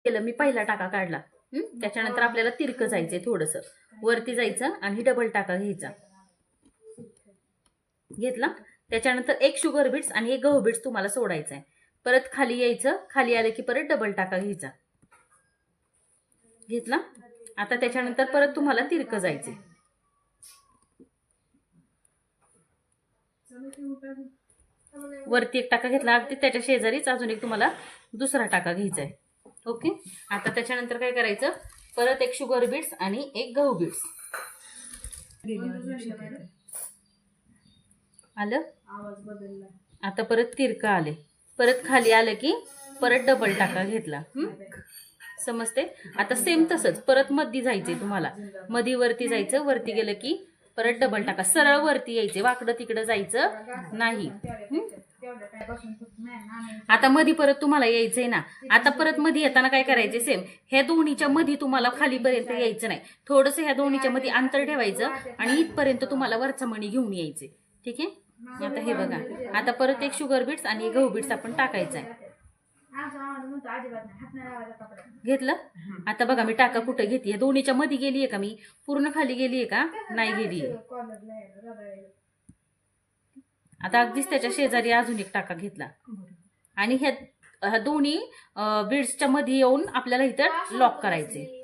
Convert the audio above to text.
केलं मी, पहिला टाका काढला. त्याच्यानंतर आपल्याला तिरकं जायचंय, थोडंसं वरती जायचं आणि डबल टाका घ्यायचा. घेतला. त्याच्यानंतर एक शुगर बीट्स आणि एक गहू बीट्स तुम्हाला सोडायचं आहे. परत खाली यायचं, खाली आले की परत डबल टाका घ्यायचा. घेतला. आता त्याच्यानंतर परत तुम्हाला तिरकं जायचंय. वरती एक टाका घेतला, अगदी त्याच्या शेजारीच अजून एक तुम्हाला दुसरा टाका घ्यायचा आहे. ओके. आता त्याच्यानंतर काय करायचं, परत एक शुगर बीट्स आणि एक गहू बीट्स. आलं. आता परत तिरकं आले, परत खाली आलं की परत डबल टाका घेतला. समजते. आता सेम तसंच परत मध्ये जायचंय तुम्हाला, मध्ये वरती जायचं, वरती गेलं की परत डबल टाका. सरळ वरती यायचे, वाकडं तिकडं जायचं नाही. आता मध्ये परत तुम्हाला यायचंय ना. आता परत मध्ये येताना काय करायचे, सेम ह्या दोन्हीच्या मध्ये तुम्हाला खालीपर्यंत यायचं नाही, थोडंसं ह्या दोन्हीच्या मध्ये अंतर ठेवायचं आणि इथपर्यंत तुम्हाला वरचा मणी घेऊन यायचे. ठीक आहे. आता हे बघा, आता परत एक शुगर बीट्स आणि एक गहू बीट्स आपण टाकायचं आहे. घेतलं. आता बघा मी टाका कुठे घेते, दोन्हीच्या मध्ये गेलीये का, मी पूर्ण खाली गेलीये का, नाही गेलीये. आता अगदीच त्याच्या शेजारी अजून एक टाका घेतला आणि ह्या दोन्ही बीड्सच्या मध्ये येऊन आपल्याला इथं लॉक करायचे.